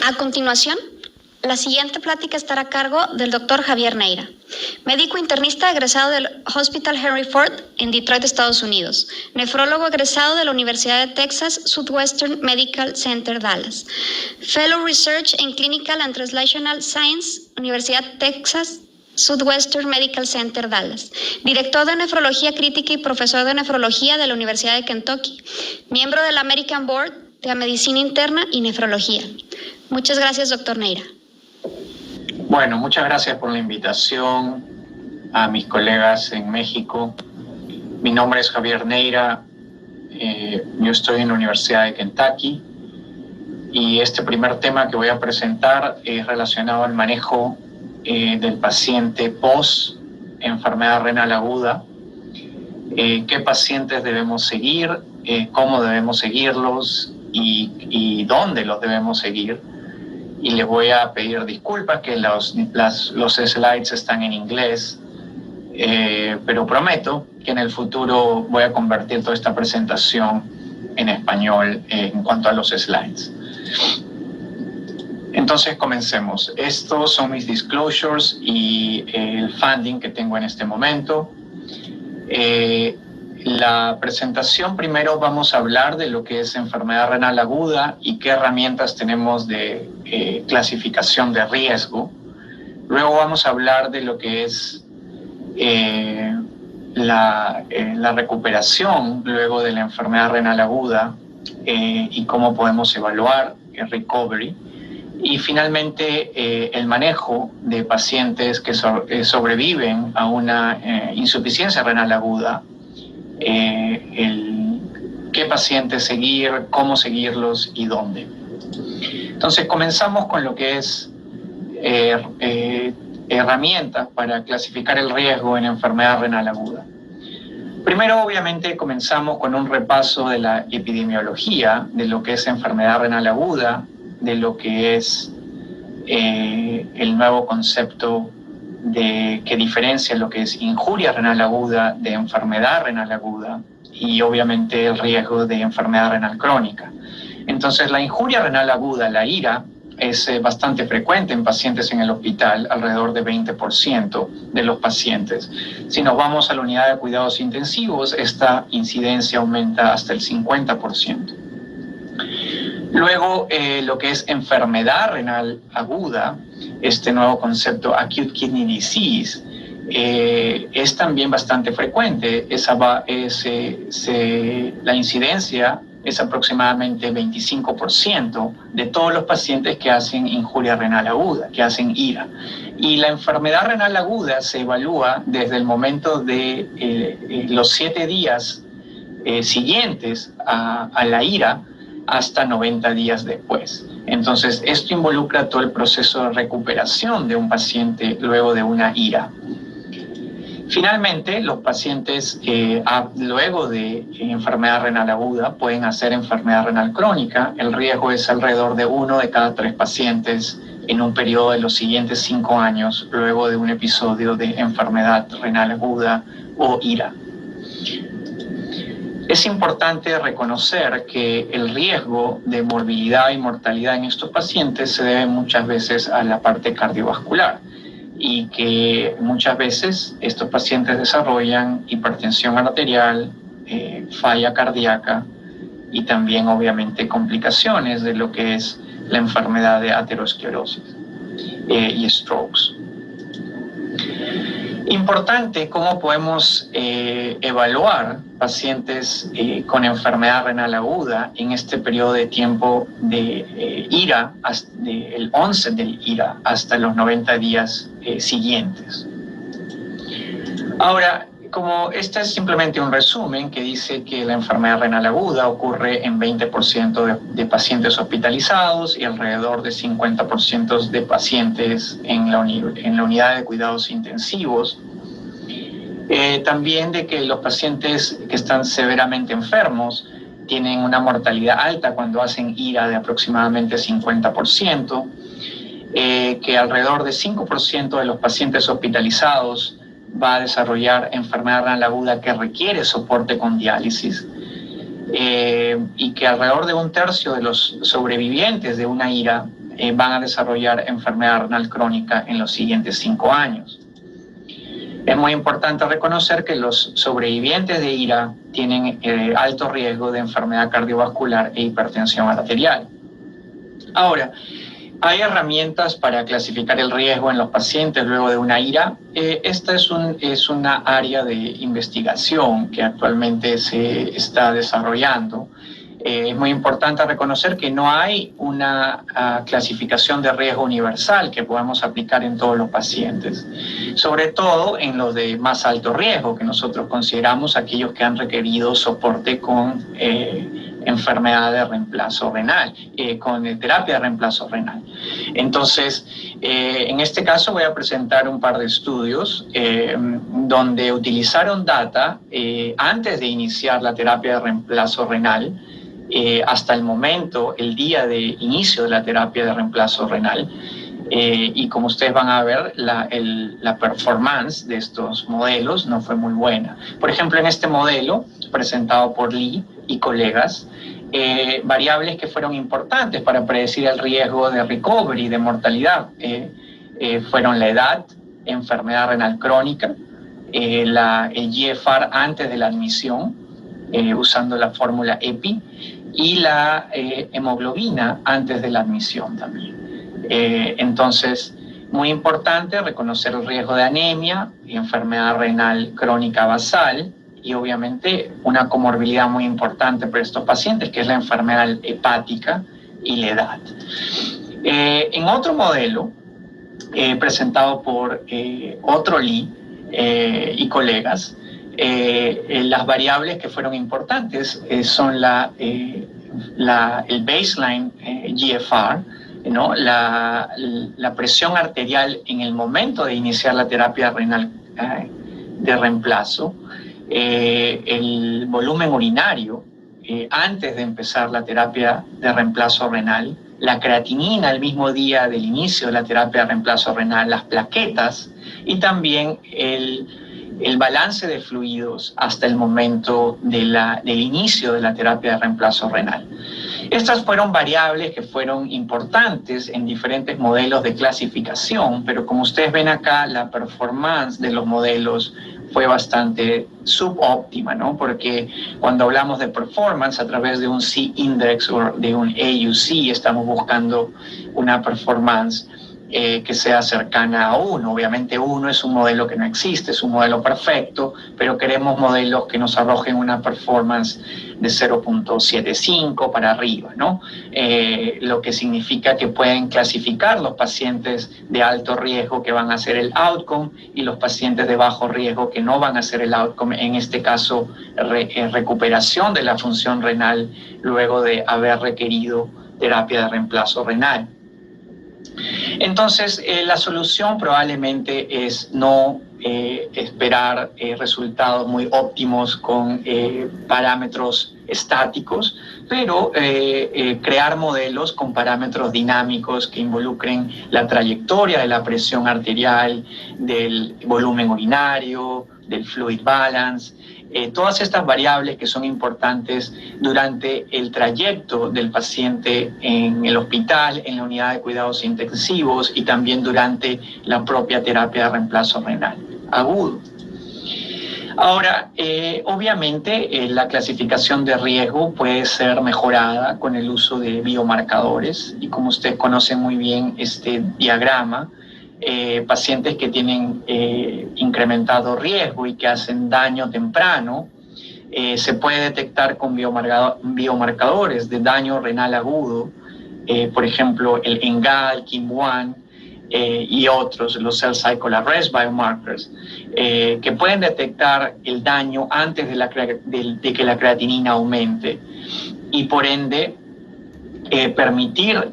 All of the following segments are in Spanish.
A continuación, la siguiente plática estará a cargo del Dr. Javier Neira, médico internista egresado del Hospital Henry Ford en Detroit, Estados Unidos, nefrólogo egresado de la Universidad de Texas Southwestern Medical Center, Dallas, Fellow Research in Clinical and Translational Science, Universidad de Texas Southwestern Medical Center, Dallas, director de nefrología crítica y profesor de nefrología de la Universidad de Kentucky, miembro del American Board de Medicina Interna y Nefrología. Muchas gracias, doctor Neira. Bueno, muchas gracias por la invitación a mis colegas en México. Mi nombre es Javier Neira, yo estoy en la Universidad de Kentucky y este primer tema que voy a presentar es relacionado al manejo del paciente post enfermedad renal aguda. ¿Qué pacientes debemos seguir? ¿Cómo debemos seguirlos? Y dónde los debemos seguir? Y les voy a pedir disculpas que los slides están en inglés, pero prometo que en el futuro voy a convertir toda esta presentación en español en cuanto a los slides. Entonces comencemos. Estos son mis disclosures y el funding que tengo en este momento. La presentación, primero vamos a hablar de lo que es enfermedad renal aguda y qué herramientas tenemos de clasificación de riesgo. Luego vamos a hablar de lo que es la recuperación luego de la enfermedad renal aguda y cómo podemos evaluar el recovery. Y finalmente el manejo de pacientes que sobreviven a una insuficiencia renal aguda. Qué pacientes seguir, cómo seguirlos y dónde. Entonces comenzamos con lo que es herramientas para clasificar el riesgo en enfermedad renal aguda. Primero, obviamente, comenzamos con un repaso de la epidemiología de lo que es enfermedad renal aguda, de lo que es el nuevo concepto que diferencia lo que es injuria renal aguda de enfermedad renal aguda y obviamente el riesgo de enfermedad renal crónica. Entonces la injuria renal aguda, la IRA, es bastante frecuente en pacientes en el hospital, alrededor de 20% de los pacientes. Si nos vamos a la unidad de cuidados intensivos, esta incidencia aumenta hasta el 50%. Luego, lo que es enfermedad renal aguda, este nuevo concepto Acute Kidney Disease, es también bastante frecuente. La incidencia es aproximadamente 25% de todos los pacientes que hacen injuria renal aguda, que hacen IRA. Y la enfermedad renal aguda se evalúa desde el momento de los 7 días siguientes a la IRA, hasta 90 días después. Entonces, esto involucra todo el proceso de recuperación de un paciente luego de una IRA. Finalmente, los pacientes luego de enfermedad renal aguda pueden hacer enfermedad renal crónica. El riesgo es alrededor de 1 de cada 3 pacientes en un periodo de los siguientes 5 años luego de un episodio de enfermedad renal aguda o IRA. Es importante reconocer que el riesgo de morbilidad y mortalidad en estos pacientes se debe muchas veces a la parte cardiovascular y que muchas veces estos pacientes desarrollan hipertensión arterial, falla cardíaca y también obviamente complicaciones de lo que es la enfermedad de aterosclerosis y strokes. Importante cómo podemos evaluar pacientes con enfermedad renal aguda en este periodo de tiempo de IRA, del onset del IRA hasta los 90 días siguientes. Ahora, como este es simplemente un resumen que dice que la enfermedad renal aguda ocurre en 20% de pacientes hospitalizados y alrededor de 50% de pacientes en la unidad de cuidados intensivos. También de que los pacientes que están severamente enfermos tienen una mortalidad alta cuando hacen IRA de aproximadamente 50%, que alrededor de 5% de los pacientes hospitalizados va a desarrollar enfermedad renal aguda que requiere soporte con diálisis y que alrededor de 1/3 de los sobrevivientes de una IRA van a desarrollar enfermedad renal crónica en los siguientes 5 años. Es muy importante reconocer que los sobrevivientes de IRA tienen alto riesgo de enfermedad cardiovascular e hipertensión arterial. Ahora, hay herramientas para clasificar el riesgo en los pacientes luego de una IRA. Esta es una área de investigación que actualmente se está desarrollando. Es muy importante reconocer que no hay una clasificación de riesgo universal que podamos aplicar en todos los pacientes, sobre todo en los de más alto riesgo, que nosotros consideramos aquellos que han requerido soporte con enfermedad de reemplazo renal, con terapia de reemplazo renal. Entonces, en este caso voy a presentar un par de estudios donde utilizaron data antes de iniciar la terapia de reemplazo renal, hasta el momento, el día de inicio de la terapia de reemplazo renal. Y como ustedes van a ver, la performance de estos modelos no fue muy buena. Por ejemplo, en este modelo, presentado por Lee y colegas, variables que fueron importantes para predecir el riesgo de recovery, de mortalidad, fueron la edad, enfermedad renal crónica, el GFR antes de la admisión, usando la fórmula EPI, y la hemoglobina antes de la admisión también. Entonces, muy importante reconocer el riesgo de anemia, enfermedad renal crónica basal y obviamente una comorbilidad muy importante para estos pacientes, que es la enfermedad hepática y la edad. En otro modelo, presentado por otro Lee y colegas, las variables que fueron importantes son el baseline GFR, ¿no? la presión arterial en el momento de iniciar la terapia renal de reemplazo, el volumen urinario antes de empezar la terapia de reemplazo renal, la creatinina el mismo día del inicio de la terapia de reemplazo renal, las plaquetas y también el balance de fluidos hasta el momento del inicio de la terapia de reemplazo renal. Estas fueron variables que fueron importantes en diferentes modelos de clasificación, pero como ustedes ven acá, la performance de los modelos fue bastante subóptima, ¿no? Porque cuando hablamos de performance a través de un C-index o de un AUC, estamos buscando una performance que sea cercana a 1. Obviamente 1 es un modelo que no existe, es un modelo perfecto, pero queremos modelos que nos arrojen una performance de 0.75 para arriba, ¿no? Lo que significa que pueden clasificar los pacientes de alto riesgo que van a hacer el outcome y los pacientes de bajo riesgo que no van a hacer el outcome, en este caso recuperación de la función renal luego de haber requerido terapia de reemplazo renal. Entonces, la solución probablemente es no esperar resultados muy óptimos con parámetros estáticos, pero crear modelos con parámetros dinámicos que involucren la trayectoria de la presión arterial, del volumen urinario, del fluid balance, todas estas variables que son importantes durante el trayecto del paciente en el hospital, en la unidad de cuidados intensivos y también durante la propia terapia de reemplazo renal agudo. Ahora, obviamente la clasificación de riesgo puede ser mejorada con el uso de biomarcadores y como ustedes conocen muy bien este diagrama, pacientes que tienen incrementado riesgo y que hacen daño temprano, se puede detectar con biomarcadores de daño renal agudo, por ejemplo el ENGAL, KIM-1 y otros, los Cell Cycle Arrest Biomarkers, que pueden detectar el daño antes de que la creatinina aumente y por ende permitir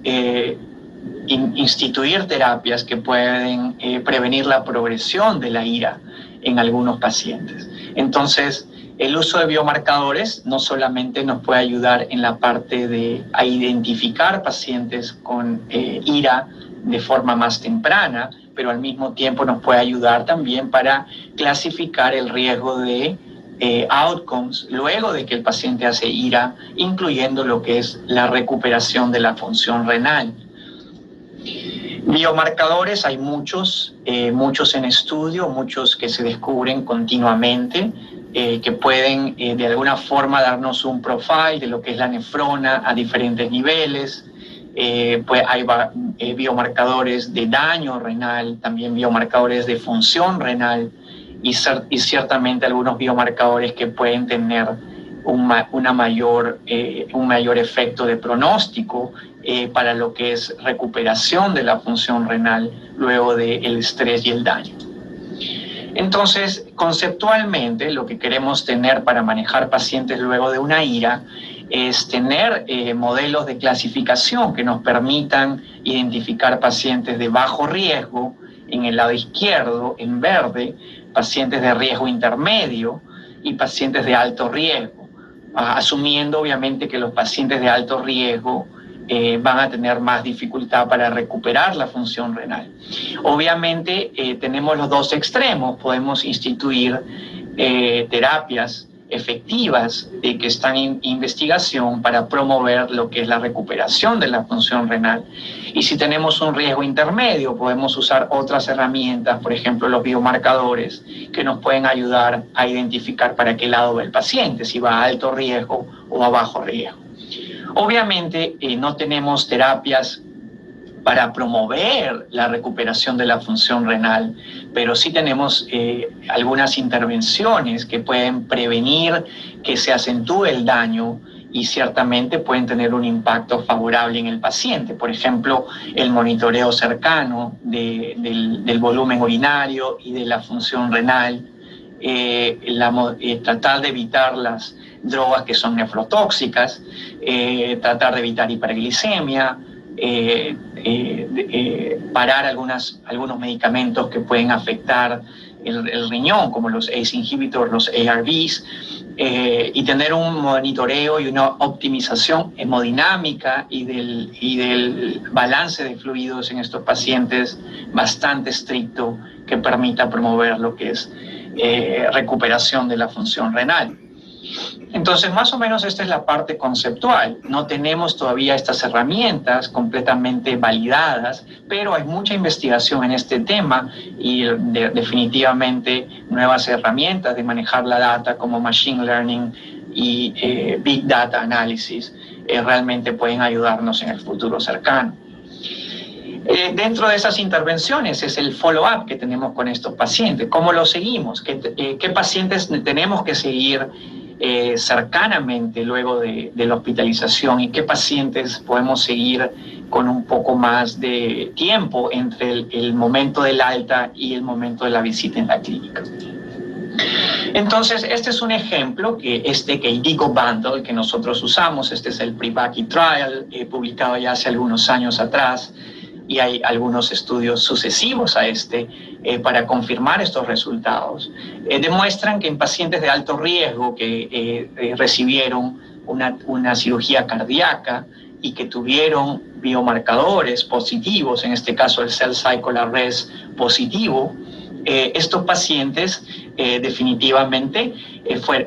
instituir terapias que pueden prevenir la progresión de la IRA en algunos pacientes. Entonces, el uso de biomarcadores no solamente nos puede ayudar en la parte de identificar pacientes con IRA de forma más temprana, pero al mismo tiempo nos puede ayudar también para clasificar el riesgo de outcomes luego de que el paciente hace IRA, incluyendo lo que es la recuperación de la función renal. Biomarcadores hay muchos, muchos en estudio, muchos que se descubren continuamente, que pueden de alguna forma darnos un profile de lo que es la nefrona a diferentes niveles. Pues hay biomarcadores de daño renal, también biomarcadores de función renal y ciertamente algunos biomarcadores que pueden tener un mayor efecto de pronóstico para lo que es recuperación de la función renal luego del estrés y el daño. Entonces, conceptualmente, lo que queremos tener para manejar pacientes luego de una IRA es tener modelos de clasificación que nos permitan identificar pacientes de bajo riesgo en el lado izquierdo, en verde, pacientes de riesgo intermedio y pacientes de alto riesgo, asumiendo obviamente que los pacientes de alto riesgo van a tener más dificultad para recuperar la función renal. Obviamente tenemos los dos extremos, podemos instituir terapias efectivas que están en investigación para promover lo que es la recuperación de la función renal. Y si tenemos un riesgo intermedio, podemos usar otras herramientas, por ejemplo, los biomarcadores, que nos pueden ayudar a identificar para qué lado va el paciente, si va a alto riesgo o a bajo riesgo. Obviamente no tenemos terapias para promover la recuperación de la función renal, pero sí tenemos algunas intervenciones que pueden prevenir que se acentúe el daño y ciertamente pueden tener un impacto favorable en el paciente. Por ejemplo, el monitoreo cercano del volumen urinario y de la función renal, tratar de evitar las drogas que son nefrotóxicas, tratar de evitar hiperglicemia, parar algunos medicamentos que pueden afectar el riñón, como los ACE inhibitors, los ARBs, y tener un monitoreo y una optimización hemodinámica y del balance de fluidos en estos pacientes bastante estricto que permita promover lo que es recuperación de la función renal. Entonces, más o menos esta es la parte conceptual. No tenemos todavía estas herramientas completamente validadas, pero hay mucha investigación en este tema y definitivamente nuevas herramientas de manejar la data como Machine Learning y Big Data Analysis realmente pueden ayudarnos en el futuro cercano. Dentro de esas intervenciones es el follow-up que tenemos con estos pacientes. ¿Cómo los seguimos? ¿Qué pacientes tenemos que seguir cercanamente luego de la hospitalización y qué pacientes podemos seguir con un poco más de tiempo entre el momento del alta y el momento de la visita en la clínica? Entonces, este es un ejemplo que KDIGO Bundle que nosotros usamos. Este es el Privaki Trial, publicado ya hace algunos años atrás, y hay algunos estudios sucesivos a para confirmar estos resultados. Demuestran que en pacientes de alto riesgo que recibieron una cirugía cardíaca y que tuvieron biomarcadores positivos, en este caso el Cell Cycle Arrest positivo, estos pacientes definitivamente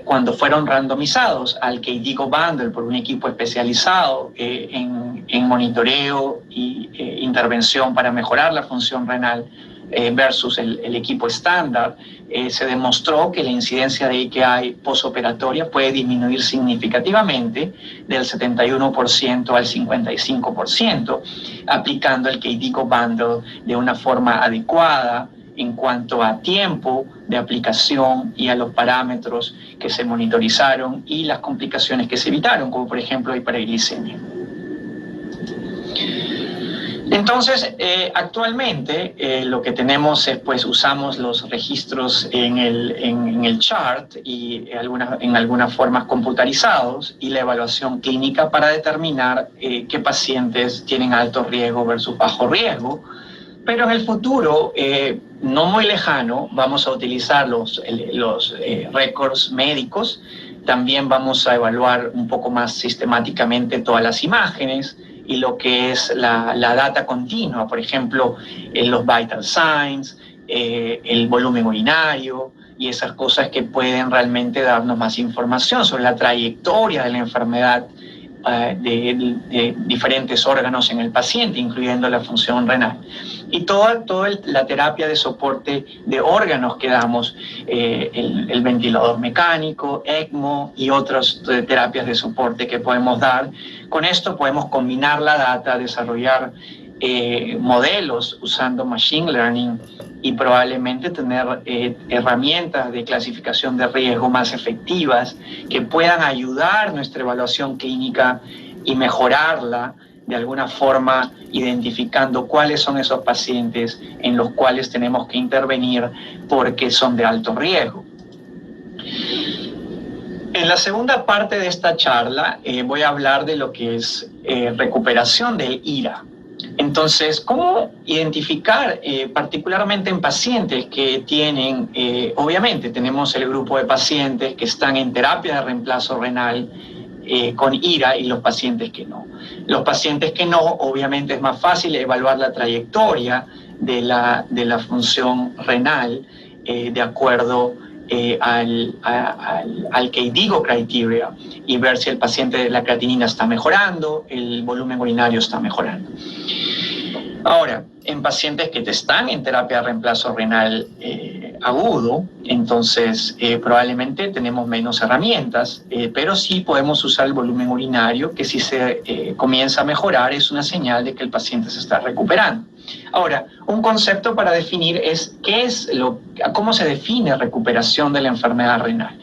cuando fueron randomizados al KDIGO Bundle por un equipo especializado en monitoreo y intervención para mejorar la función renal versus el equipo estándar, se demostró que la incidencia de AKI postoperatoria puede disminuir significativamente del 71% al 55%, aplicando el KDIGO Bundle de una forma adecuada en cuanto a tiempo de aplicación y a los parámetros que se monitorizaron y las complicaciones que se evitaron, como por ejemplo hiperglicemia. Entonces, actualmente lo que tenemos es, pues, usamos los registros en el chart y en algunas formas computarizados y la evaluación clínica para determinar qué pacientes tienen alto riesgo versus bajo riesgo. Pero en el futuro, no muy lejano, vamos a utilizar los récords médicos. También vamos a evaluar un poco más sistemáticamente todas las imágenes y lo que es la data continua, por ejemplo, los vital signs, el volumen urinario y esas cosas que pueden realmente darnos más información sobre la trayectoria de la enfermedad de diferentes órganos en el paciente, incluyendo la función renal. Y toda la terapia de soporte de órganos que damos, el ventilador mecánico, ECMO y otras terapias de soporte que podemos dar. Con esto podemos combinar la data, desarrollar modelos usando Machine Learning y probablemente tener herramientas de clasificación de riesgo más efectivas que puedan ayudar nuestra evaluación clínica y mejorarla de alguna forma, identificando cuáles son esos pacientes en los cuales tenemos que intervenir porque son de alto riesgo. En la segunda parte de esta charla voy a hablar de lo que es recuperación del IRA. Entonces, ¿cómo identificar particularmente en pacientes que tienen, obviamente tenemos el grupo de pacientes que están en terapia de reemplazo renal con IRA y los pacientes que no? Los pacientes que no, obviamente es más fácil evaluar la trayectoria de la función renal de acuerdo al KDIGO criteria y ver si el paciente de la creatinina está mejorando, el volumen urinario está mejorando. Ahora, en pacientes que están en terapia de reemplazo renal agudo, entonces probablemente tenemos menos herramientas, pero sí podemos usar el volumen urinario, que si se comienza a mejorar es una señal de que el paciente se está recuperando. Ahora, un concepto para definir es cómo se define recuperación de la enfermedad renal.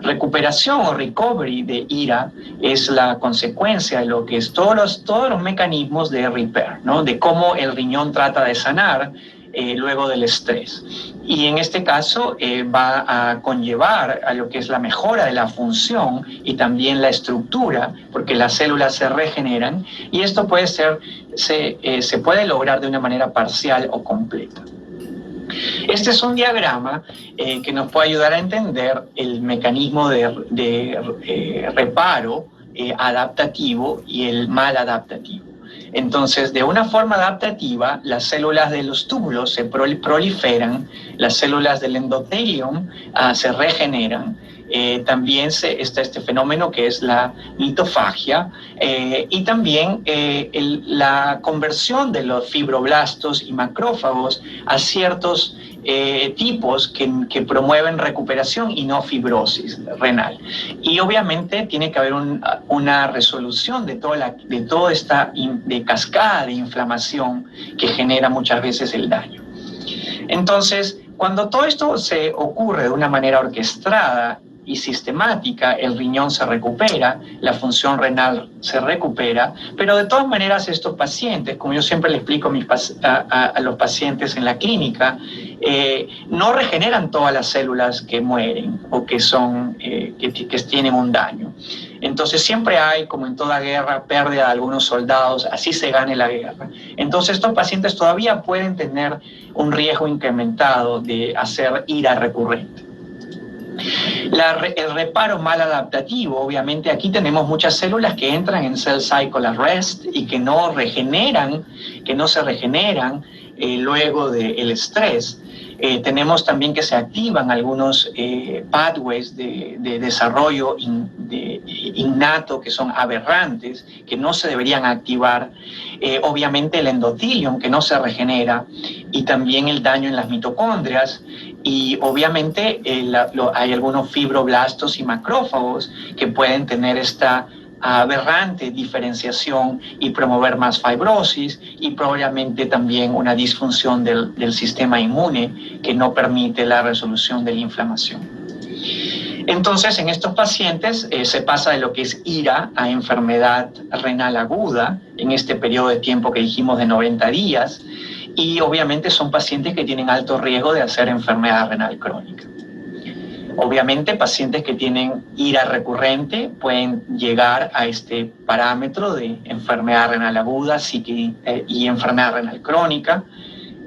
Recuperación o recovery de IRA es la consecuencia de lo que es todos los mecanismos de repair, ¿no? De cómo el riñón trata de sanar luego del estrés. Y en este caso va a conllevar a lo que es la mejora de la función y también la estructura, porque las células se regeneran y esto se puede lograr de una manera parcial o completa. Este es un diagrama que nos puede ayudar a entender el mecanismo de reparo adaptativo y el mal adaptativo. Entonces, de una forma adaptativa, las células de los túbulos se proliferan, las células del endotelium se regeneran. También está este fenómeno que es la mitofagia y también la conversión de los fibroblastos y macrófagos a ciertos tipos que promueven recuperación y no fibrosis renal. Y obviamente tiene que haber una resolución de toda esta cascada de inflamación que genera muchas veces el daño. Entonces, cuando todo esto se ocurre de una manera orquestada y sistemática, el riñón se recupera, la función renal se recupera, pero de todas maneras estos pacientes, como yo siempre le explico a los pacientes en la clínica, no regeneran todas las células que mueren o que tienen un daño. Entonces siempre hay, como en toda guerra, pérdida de algunos soldados, así se gane la guerra. Entonces estos pacientes todavía pueden tener un riesgo incrementado de hacer IRA recurrente. El reparo mal adaptativo, obviamente aquí tenemos muchas células que entran en cell cycle arrest y que no se regeneran luego del estrés. Tenemos también que se activan algunos pathways de desarrollo innato que son aberrantes, que no se deberían activar. Obviamente el endotelium que no se regenera y también el daño en las mitocondrias. Y obviamente hay algunos fibroblastos y macrófagos que pueden tener esta aberrante diferenciación y promover más fibrosis y probablemente también una disfunción del sistema inmune que no permite la resolución de la inflamación. Entonces, en estos pacientes se pasa de lo que es IRA a enfermedad renal aguda en este periodo de tiempo que dijimos de 90 días. Y obviamente son pacientes que tienen alto riesgo de hacer enfermedad renal crónica. Obviamente pacientes que tienen IRA recurrente pueden llegar a este parámetro de enfermedad renal aguda y enfermedad renal crónica.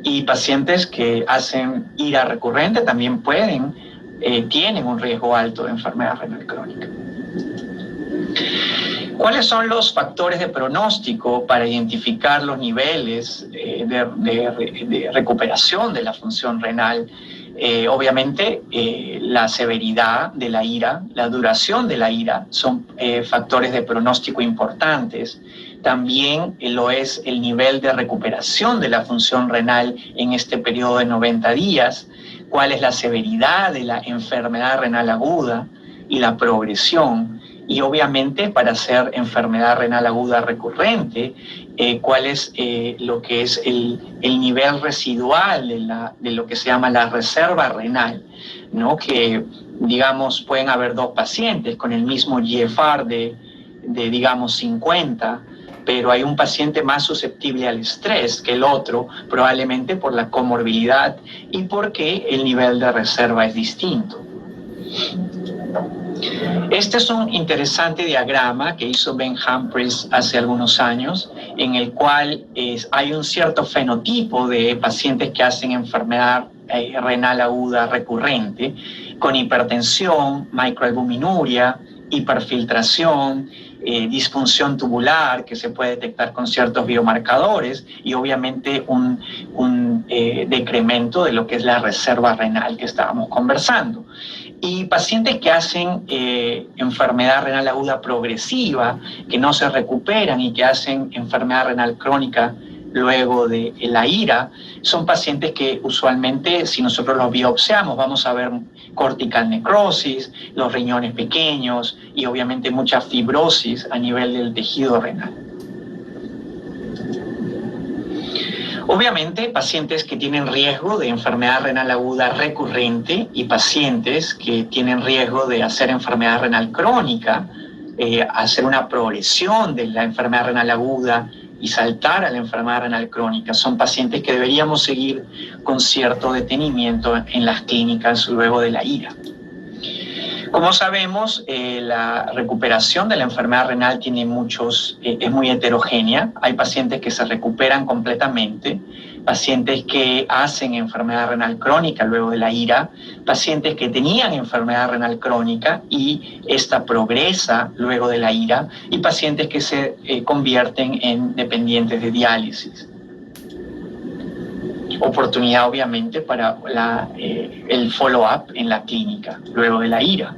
Y pacientes que hacen IRA recurrente también tienen un riesgo alto de enfermedad renal crónica. ¿Cuáles son los factores de pronóstico para identificar los niveles de recuperación de la función renal? Obviamente, la severidad de la ira, la duración de la ira, son factores de pronóstico importantes. También lo es el nivel de recuperación de la función renal en este periodo de 90 días, cuál es la severidad de la enfermedad renal aguda y la progresión. Y obviamente para hacer enfermedad renal aguda recurrente, cuál es lo que es el nivel residual de lo que se llama la reserva renal, ¿no? Que, digamos, pueden haber dos pacientes con el mismo GFR de digamos, 50, pero hay un paciente más susceptible al estrés que el otro, probablemente por la comorbilidad y porque el nivel de reserva es distinto. Este es un interesante diagrama que hizo Ben Humphries hace algunos años, en el cual hay un cierto fenotipo de pacientes que hacen enfermedad renal aguda recurrente, con hipertensión, microalbuminuria, hiperfiltración, disfunción tubular que se puede detectar con ciertos biomarcadores y obviamente un decremento de lo que es la reserva renal que estábamos conversando. Y pacientes que hacen enfermedad renal aguda progresiva, que no se recuperan y que hacen enfermedad renal crónica luego de la ira, son pacientes que usualmente, si nosotros los biopsiamos, vamos a ver cortical necrosis, los riñones pequeños y obviamente mucha fibrosis a nivel del tejido renal. Obviamente, pacientes que tienen riesgo de enfermedad renal aguda recurrente y pacientes que tienen riesgo de hacer enfermedad renal crónica, hacer una progresión de la enfermedad renal aguda y saltar a la enfermedad renal crónica, son pacientes que deberíamos seguir con cierto detenimiento en las clínicas luego de la ira. Como sabemos, la recuperación de la enfermedad renal tiene es muy heterogénea. Hay pacientes que se recuperan completamente, pacientes que hacen enfermedad renal crónica luego de la ira, pacientes que tenían enfermedad renal crónica y esta progresa luego de la ira, y pacientes que se convierten en dependientes de diálisis. Oportunidad obviamente para el follow-up en la clínica luego de la ira.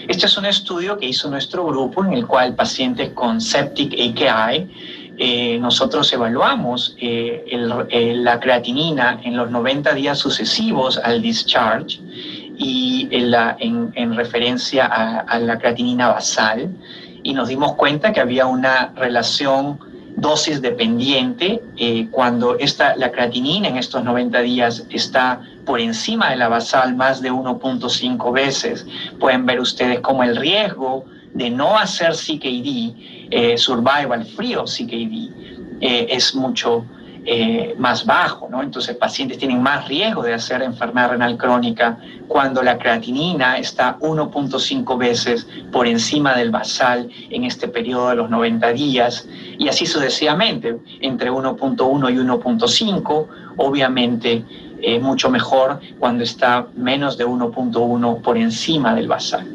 Este es un estudio que hizo nuestro grupo en el cual pacientes con septic AKI, nosotros evaluamos la creatinina en los 90 días sucesivos al discharge y en referencia a la creatinina basal, y nos dimos cuenta que había una relación dosis dependiente cuando la creatinina en estos 90 días está por encima de la basal más de 1.5 veces. Pueden ver ustedes cómo el riesgo de no hacer CKD, survival free of CKD, es mucho más bajo, ¿no? Entonces pacientes tienen más riesgo de hacer enfermedad renal crónica cuando la creatinina está 1.5 veces por encima del basal en este periodo de los 90 días y así sucesivamente, entre 1.1 y 1.5, obviamente mucho mejor cuando está menos de 1.1 por encima del basal.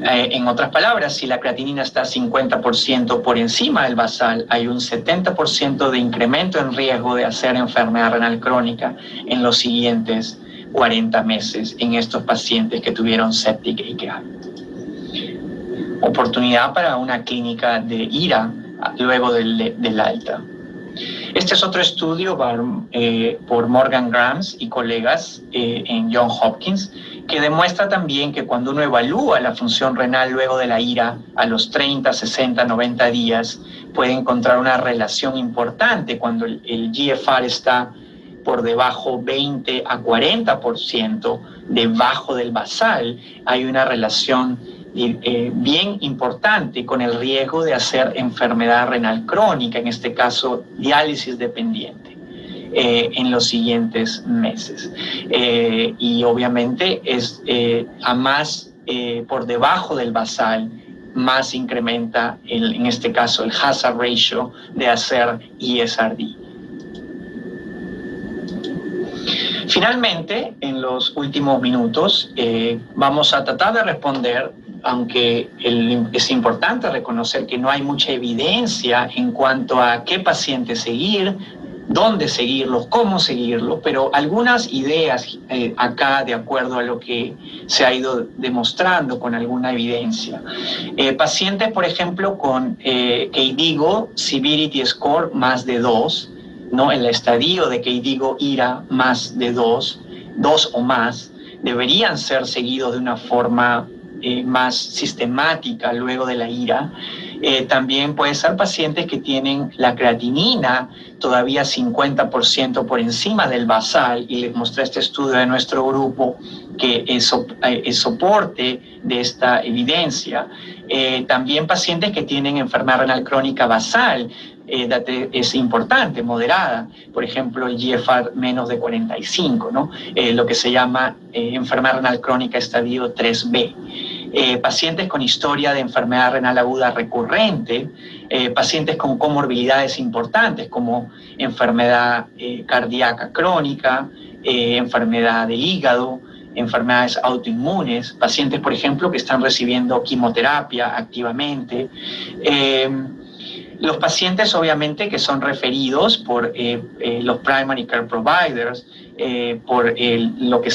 En otras palabras, si la creatinina está 50% por encima del basal, hay un 70% de incremento en riesgo de hacer enfermedad renal crónica en los siguientes 40 meses en estos pacientes que tuvieron septic AKI. Oportunidad para una clínica de ira luego del alta. Este es otro estudio por Morgan Grams y colegas en Johns Hopkins, que demuestra también que cuando uno evalúa la función renal luego de la ira a los 30, 60, 90 días, puede encontrar una relación importante cuando el GFR está por debajo 20 a 40% debajo del basal. Hay una relación bien importante con el riesgo de hacer enfermedad renal crónica, en este caso diálisis dependiente, en los siguientes meses. Y obviamente es a más por debajo del basal, más incrementa en este caso el hazard ratio de hacer ESRD. Finalmente, en los últimos minutos, vamos a tratar de responder, aunque es importante reconocer que no hay mucha evidencia en cuanto a qué paciente seguir, dónde seguirlos, cómo seguirlos, pero algunas ideas acá de acuerdo a lo que se ha ido demostrando con alguna evidencia. Pacientes, por ejemplo, con KDIGO Severity Score más de 2, ¿no? El estadio de KDIGO IRA más de 2 o más, deberían ser seguidos de una forma más sistemática luego de la IRA. También puede ser pacientes que tienen la creatinina todavía 50% por encima del basal, y les mostré este estudio de nuestro grupo que es soporte de esta evidencia. También pacientes que tienen enfermedad renal crónica basal, es importante, moderada, por ejemplo el GFR menos de 45, ¿no? Lo que se llama enfermedad renal crónica estadio 3B. Pacientes con historia de enfermedad renal aguda recurrente, pacientes con comorbilidades importantes como enfermedad cardíaca crónica, enfermedad de hígado, enfermedades autoinmunes, pacientes, por ejemplo, que están recibiendo quimioterapia activamente. Los pacientes, obviamente, que son referidos por los primary care providers, por lo que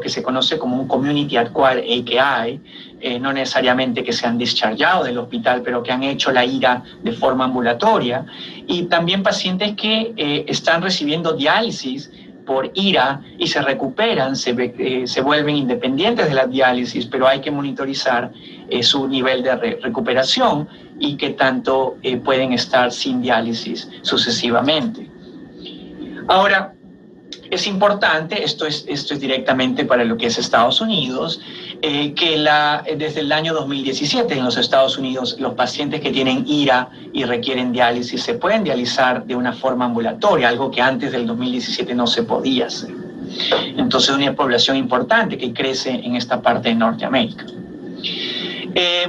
se conoce como un community acquired AKI, no necesariamente que se han dischargeado del hospital, pero que han hecho la IRA de forma ambulatoria, y también pacientes que están recibiendo diálisis por IRA y se recuperan, se vuelven independientes de la diálisis, pero hay que monitorizar su nivel de recuperación y qué tanto pueden estar sin diálisis sucesivamente. Ahora, es importante, esto es directamente para lo que es Estados Unidos, que desde el año 2017 en los Estados Unidos los pacientes que tienen IRA y requieren diálisis se pueden dializar de una forma ambulatoria, algo que antes del 2017 no se podía hacer. Entonces, una población importante que crece en esta parte de Norteamérica.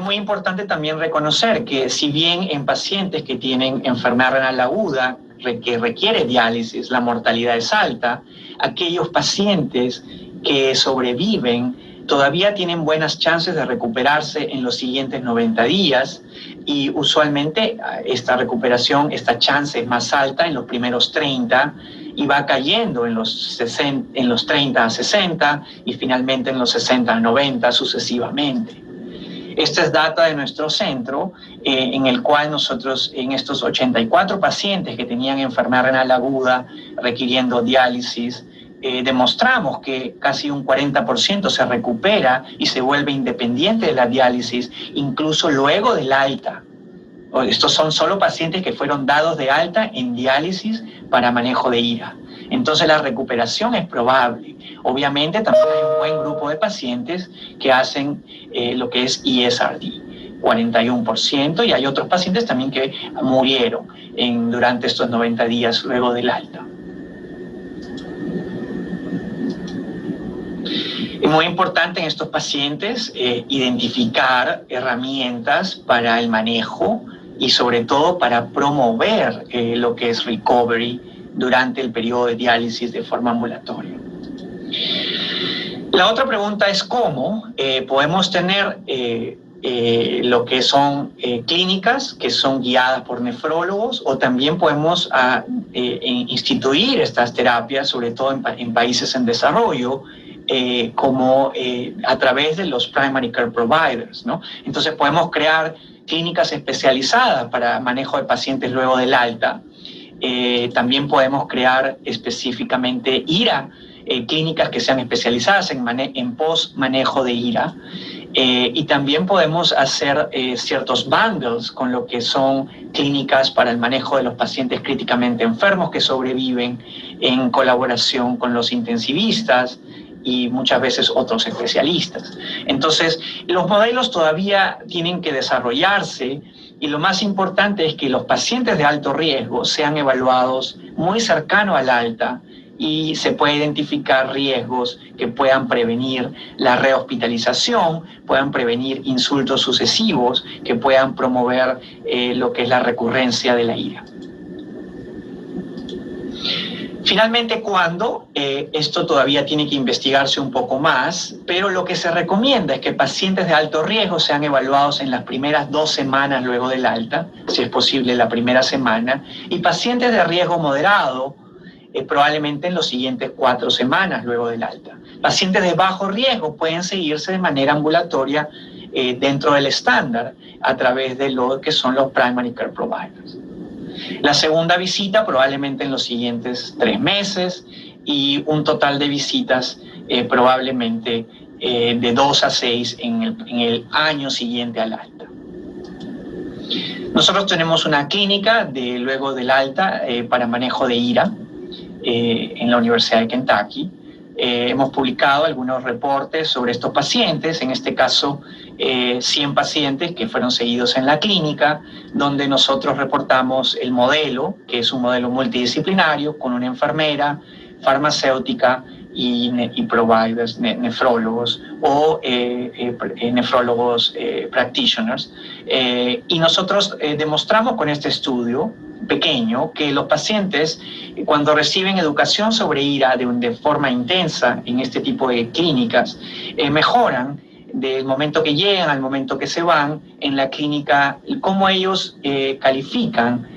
Muy importante también reconocer que si bien en pacientes que tienen enfermedad renal aguda que requiere diálisis, la mortalidad es alta, aquellos pacientes que sobreviven todavía tienen buenas chances de recuperarse en los siguientes 90 días y usualmente esta recuperación, esta chance es más alta en los primeros 30 y va cayendo en los 30 a 60 y finalmente en los 60 a 90 sucesivamente. Esta es data de nuestro centro, en el cual nosotros, en estos 84 pacientes que tenían enfermedad renal aguda requiriendo diálisis, demostramos que casi un 40% se recupera y se vuelve independiente de la diálisis, incluso luego del alta. Estos son solo pacientes que fueron dados de alta en diálisis para manejo de IRA. Entonces la recuperación es probable. Obviamente también hay un buen grupo de pacientes que hacen lo que es ESRD, 41%, y hay otros pacientes también que murieron durante estos 90 días luego del alta. Es muy importante en estos pacientes identificar herramientas para el manejo y sobre todo para promover lo que es recovery durante el periodo de diálisis de forma ambulatoria. La otra pregunta es cómo podemos tener lo que son clínicas que son guiadas por nefrólogos, o también podemos instituir estas terapias, sobre todo en países en desarrollo, como a través de los primary care providers, ¿no? Entonces podemos crear clínicas especializadas para manejo de pacientes luego del alta. También podemos crear específicamente IRA, clínicas que sean especializadas en post-manejo de IRA. Y también podemos hacer ciertos bundles con lo que son clínicas para el manejo de los pacientes críticamente enfermos que sobreviven, en colaboración con los intensivistas y muchas veces otros especialistas. Entonces, los modelos todavía tienen que desarrollarse, y lo más importante es que los pacientes de alto riesgo sean evaluados muy cercano al alta y se puede identificar riesgos que puedan prevenir la rehospitalización, puedan prevenir insultos sucesivos, que puedan promover lo que es la recurrencia de la IRA. Finalmente, ¿cuándo? Esto todavía tiene que investigarse un poco más, pero lo que se recomienda es que pacientes de alto riesgo sean evaluados en las primeras 2 semanas luego del alta, si es posible la primera semana, y pacientes de riesgo moderado probablemente en los siguientes 4 semanas luego del alta. Pacientes de bajo riesgo pueden seguirse de manera ambulatoria dentro del estándar a través de lo que son los primary care providers. La segunda visita probablemente en los siguientes 3 meses y un total de visitas probablemente de 2 a 6 en el año siguiente al alta. Nosotros tenemos una clínica luego del alta para manejo de IRA en la Universidad de Kentucky. Hemos publicado algunos reportes sobre estos pacientes, en este caso 100 pacientes que fueron seguidos en la clínica, donde nosotros reportamos el modelo, que es un modelo multidisciplinario, con una enfermera, farmacéutica y providers, nefrólogos o nefrólogos practitioners. Y nosotros demostramos con este estudio pequeño que los pacientes, cuando reciben educación sobre IRA de forma intensa en este tipo de clínicas, mejoran del momento que llegan al momento que se van en la clínica, cómo ellos califican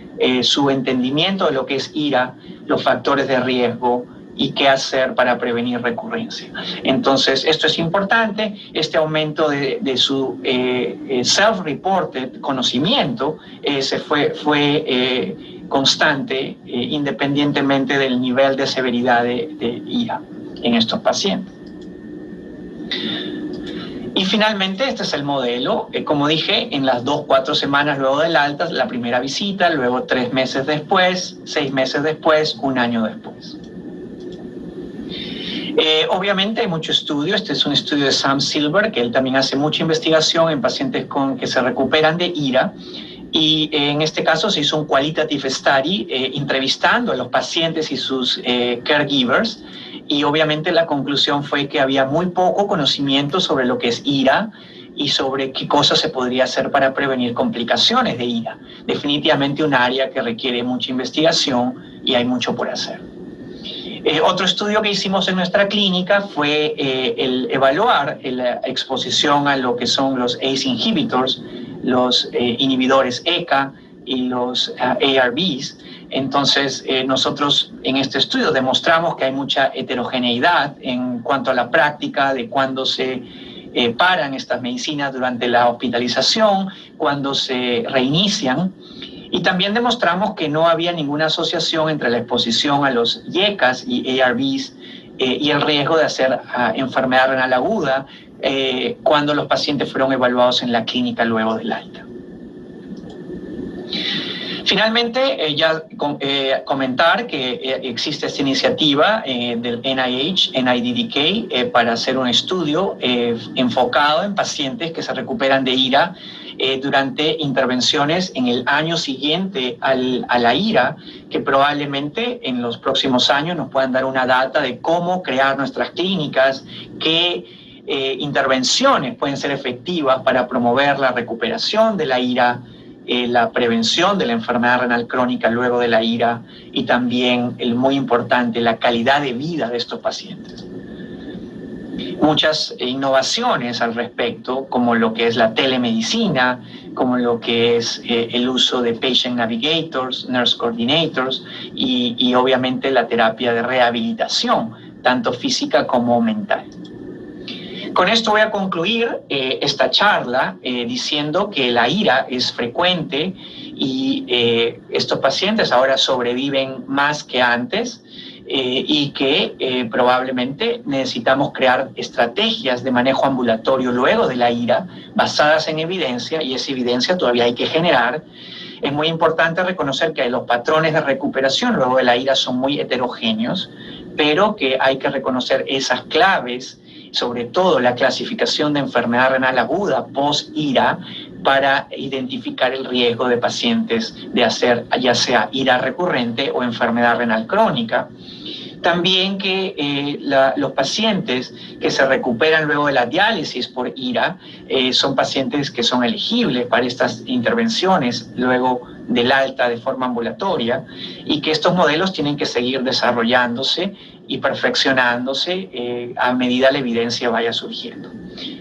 su entendimiento de lo que es IRA, los factores de riesgo y qué hacer para prevenir recurrencia. Entonces, esto es importante. Este aumento de su self-reported conocimiento fue constante independientemente del nivel de severidad de IRA en estos pacientes. Y finalmente, este es el modelo, como dije, en las 2-4 semanas luego del alta, la primera visita, luego 3 meses después, 6 meses después, 1 año después. Obviamente hay mucho estudio. Este es un estudio de Sam Silver, que él también hace mucha investigación en pacientes que se recuperan de IRA, y en este caso se hizo un qualitative study entrevistando a los pacientes y sus caregivers, y obviamente la conclusión fue que había muy poco conocimiento sobre lo que es IRA y sobre qué cosas se podría hacer para prevenir complicaciones de IRA. Definitivamente un área que requiere mucha investigación y hay mucho por hacer. Otro estudio que hicimos en nuestra clínica fue el evaluar la exposición a lo que son los ACE inhibitors, los inhibidores ECA y los ARBs. Entonces, nosotros en este estudio demostramos que hay mucha heterogeneidad en cuanto a la práctica de cuándo se paran estas medicinas durante la hospitalización, cuándo se reinician. Y también demostramos que no había ninguna asociación entre la exposición a los IECAs y ARBs y el riesgo de hacer enfermedad renal aguda cuando los pacientes fueron evaluados en la clínica luego del alta. Finalmente, comentar que existe esta iniciativa del NIH, NIDDK, para hacer un estudio enfocado en pacientes que se recuperan de IRA durante intervenciones en el año siguiente a la IRA, que probablemente en los próximos años nos puedan dar una data de cómo crear nuestras clínicas, qué intervenciones pueden ser efectivas para promover la recuperación de la IRA, la prevención de la enfermedad renal crónica luego de la IRA y también, muy importante, la calidad de vida de estos pacientes. Muchas innovaciones al respecto, como lo que es la telemedicina, como lo que es el uso de patient navigators, nurse coordinators y obviamente la terapia de rehabilitación, tanto física como mental. Con esto voy a concluir esta charla diciendo que la IRA es frecuente y estos pacientes ahora sobreviven más que antes y que probablemente necesitamos crear estrategias de manejo ambulatorio luego de la IRA basadas en evidencia, y esa evidencia todavía hay que generar. Es muy importante reconocer que los patrones de recuperación luego de la IRA son muy heterogéneos, pero que hay que reconocer esas claves, sobre todo la clasificación de enfermedad renal aguda post-IRA, para identificar el riesgo de pacientes de hacer ya sea IRA recurrente o enfermedad renal crónica. también que los pacientes que se recuperan luego de la diálisis por IRA son pacientes que son elegibles para estas intervenciones luego del alta de forma ambulatoria, y que estos modelos tienen que seguir desarrollándose y perfeccionándose a medida la evidencia vaya surgiendo.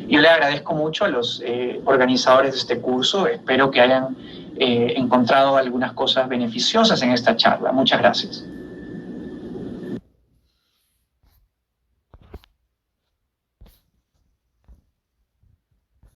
Yo le agradezco mucho a los organizadores de este curso. Espero que hayan encontrado algunas cosas beneficiosas en esta charla. Muchas gracias.